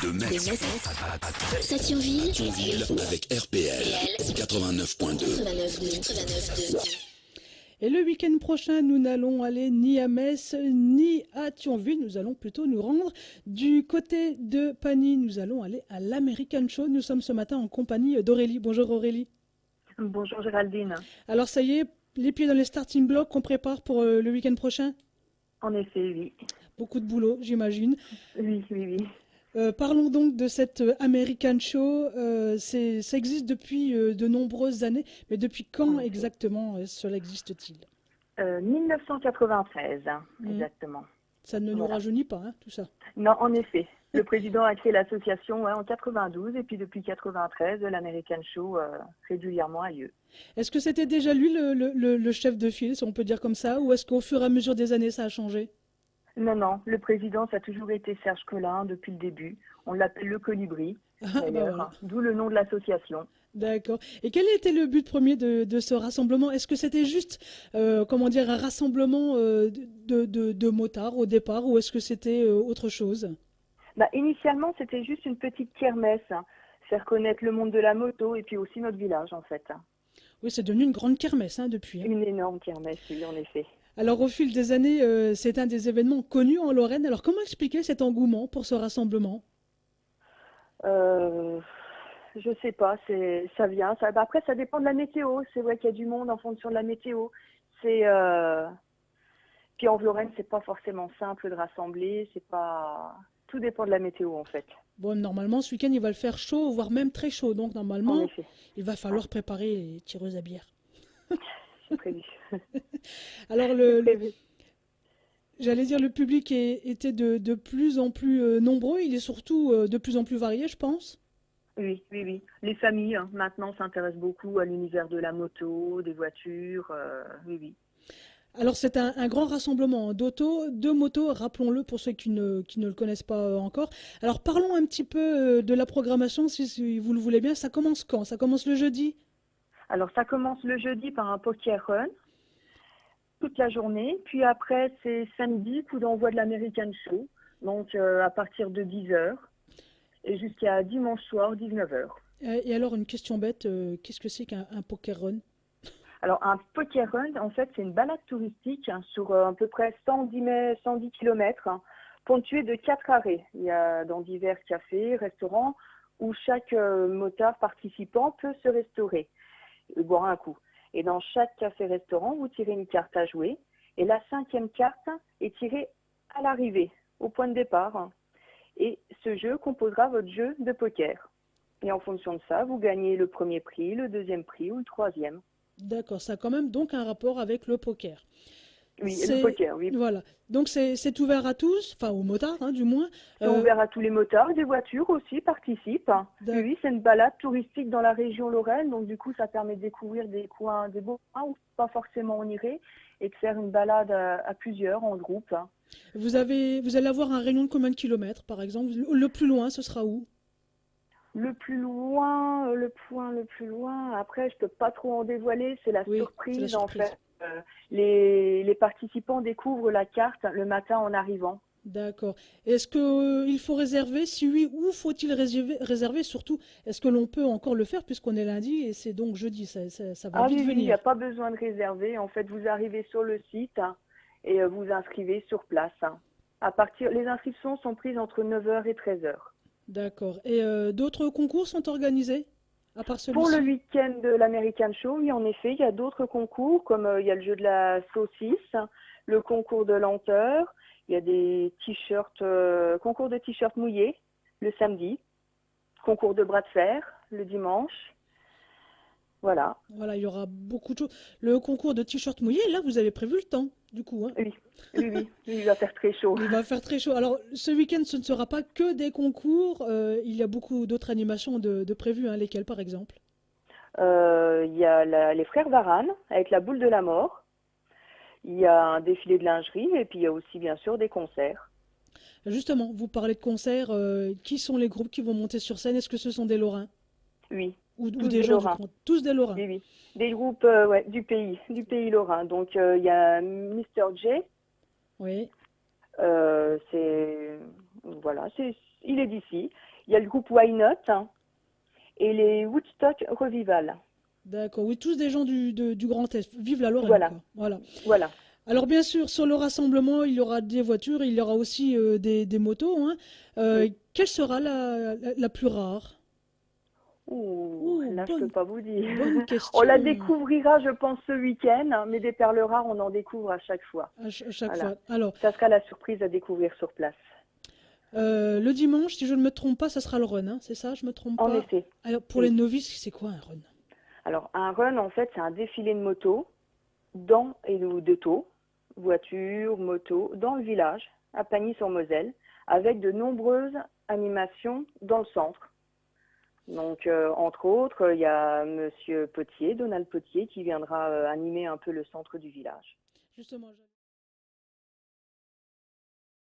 De Metz à Thionville avec RPL 89.2. Et le week-end prochain, nous n'allons aller ni à Metz ni à Thionville. Nous allons plutôt nous rendre du côté de Pagny. Nous allons aller à l'American Show. Nous sommes ce matin en compagnie d'Aurélie. Bonjour Aurélie. Bonjour Géraldine. Alors ça y est, les pieds dans les starting blocks qu'on prépare pour le week-end prochain? En effet, oui. Beaucoup de boulot, j'imagine. Oui. Parlons donc de cette American Show. Ça existe depuis de nombreuses années, mais depuis quand exactement cela existe-t-il? 1993, exactement. Ça ne nous rajeunit pas, hein, tout ça. Non, en effet. Le président a créé l'association en 92 et puis depuis 93, l'American Show régulièrement a lieu. Est-ce que c'était déjà lui le chef de file, si on peut dire comme ça, ou est-ce qu'au fur et à mesure des années, ça a changé? Non, le président, ça a toujours été Serge Collin depuis le début. On l'appelle le Colibri, d'ailleurs, voilà. d'où le nom de l'association. D'accord. Et quel était le but premier de ce rassemblement? Est-ce que c'était juste, un rassemblement de motards au départ, ou est-ce que c'était autre chose? Initialement, c'était juste une petite kermesse, faire connaître le monde de la moto et puis aussi notre village, en fait. Oui, c'est devenu une grande kermesse depuis. Hein. Une énorme kermesse, oui, en effet. Alors, au fil des années, c'est un des événements connus en Lorraine. Alors, comment expliquer cet engouement pour ce rassemblement? Je sais pas, ça vient. Après, ça dépend de la météo. C'est vrai qu'il y a du monde en fonction de la météo. Puis en Lorraine, c'est pas forcément simple de rassembler. Tout dépend de la météo, en fait. Bon, normalement, ce week-end, il va le faire chaud, voire même très chaud. Donc, normalement, il va falloir préparer les tireuses à bière. C'est prévu. Alors, j'allais dire, le public était de plus en plus nombreux. Il est surtout de plus en plus varié, je pense. Oui. Les familles, maintenant, s'intéressent beaucoup à l'univers de la moto, des voitures. Oui. Alors, c'est un grand rassemblement de motos, rappelons-le pour ceux qui ne le connaissent pas encore. Alors, parlons un petit peu de la programmation, si vous le voulez bien. Ça commence quand? Ça commence le jeudi? Alors, ça commence le jeudi par un poker run, toute la journée. Puis après, c'est samedi, coup d'envoi de l'American Show, donc à partir de 10h et jusqu'à dimanche soir, 19h. Et alors, une question bête, qu'est-ce que c'est qu'un poker run? Alors, un poker run, en fait, c'est une balade touristique sur à peu près 110 km, ponctuée de 4 arrêts. Il y a dans divers cafés, restaurants, où chaque motard participant peut se restaurer, boire un coup. Et dans chaque café-restaurant, vous tirez une carte à jouer. Et la 5e carte est tirée à l'arrivée, au point de départ. Et ce jeu composera votre jeu de poker. Et en fonction de ça, vous gagnez le premier prix, le deuxième prix ou le troisième. D'accord, ça a quand même donc un rapport avec le poker. Oui, le poker, oui. Voilà. Donc c'est ouvert à tous, enfin aux motards du moins. C'est ouvert à tous les motards, des voitures aussi participent. Oui, c'est une balade touristique dans la région Lorraine, donc du coup ça permet de découvrir des coins, des beaux coins où pas forcément on irait, et de faire une balade à plusieurs, en groupe. Vous allez avoir un rayon de combien de kilomètres par exemple? Le plus loin, ce sera où? Le plus loin, après je peux pas trop en dévoiler, c'est la surprise en fait. Les participants découvrent la carte le matin en arrivant. D'accord. Est-ce qu'il faut réserver? Si oui, où faut-il réserver? Surtout, est-ce que l'on peut encore le faire puisqu'on est lundi et c'est donc jeudi? Ça va vite venir. Il n'y a pas besoin de réserver. En fait, vous arrivez sur le site et vous inscrivez sur place. Les inscriptions sont prises entre 9h et 13h. D'accord. Et d'autres concours sont organisés à part celui-ci? Pour le week-end de l'American Show, oui, en effet, il y a d'autres concours, comme il y a le jeu de la saucisse, le concours de lenteur, il y a des t-shirts, concours de t-shirts mouillés le samedi, concours de bras de fer le dimanche. Voilà. Voilà, il y aura beaucoup de choses. Le concours de t-shirts mouillés, là, vous avez prévu le temps, du coup. Hein? Oui, il va faire très chaud. Il va faire très chaud. Alors, ce week-end, ce ne sera pas que des concours. Il y a beaucoup d'autres animations de prévues. Lesquelles, par exemple? Il y a les frères Varane, avec la boule de la mort. Il y a un défilé de lingerie, et puis il y a aussi, bien sûr, des concerts. Justement, vous parlez de concerts. Qui sont les groupes qui vont monter sur scène? Est-ce que ce sont des Lorrains? Oui. Ou des gens tous des Lorrains? Oui. Des groupes du pays lorrain. Donc, il y a Mr. J. Oui. C'est Voilà, il est d'ici. Il y a le groupe Why Not hein, et les Woodstock Revival. D'accord, oui, tous des gens du Grand Est. Vive la Lorraine, Voilà, quoi. Voilà. voilà. Alors bien sûr, sur le rassemblement, il y aura des voitures, il y aura aussi des motos, hein. Oui. Quelle sera la plus rare? Ouh, Oh, là, je peux pas vous dire. bonne On la question. découvrira, je pense, ce week-end, hein, mais des perles rares, on en découvre à chaque fois. À chaque Voilà. fois. Alors, Ça sera la surprise à découvrir sur place. le dimanche, si je ne me trompe pas, ça sera le run, hein, c'est ça, je me trompe En pas? effet, Alors, pour les oui. novices, c'est quoi un run? Alors, un run, en fait, c'est un défilé de motos, ou de taux, voitures, motos, dans le village, à Pagny-sur-Moselle, avec de nombreuses animations dans le centre. Donc, entre autres, il y a Monsieur Potier, Donald Potier, qui viendra animer un peu le centre du village. Justement,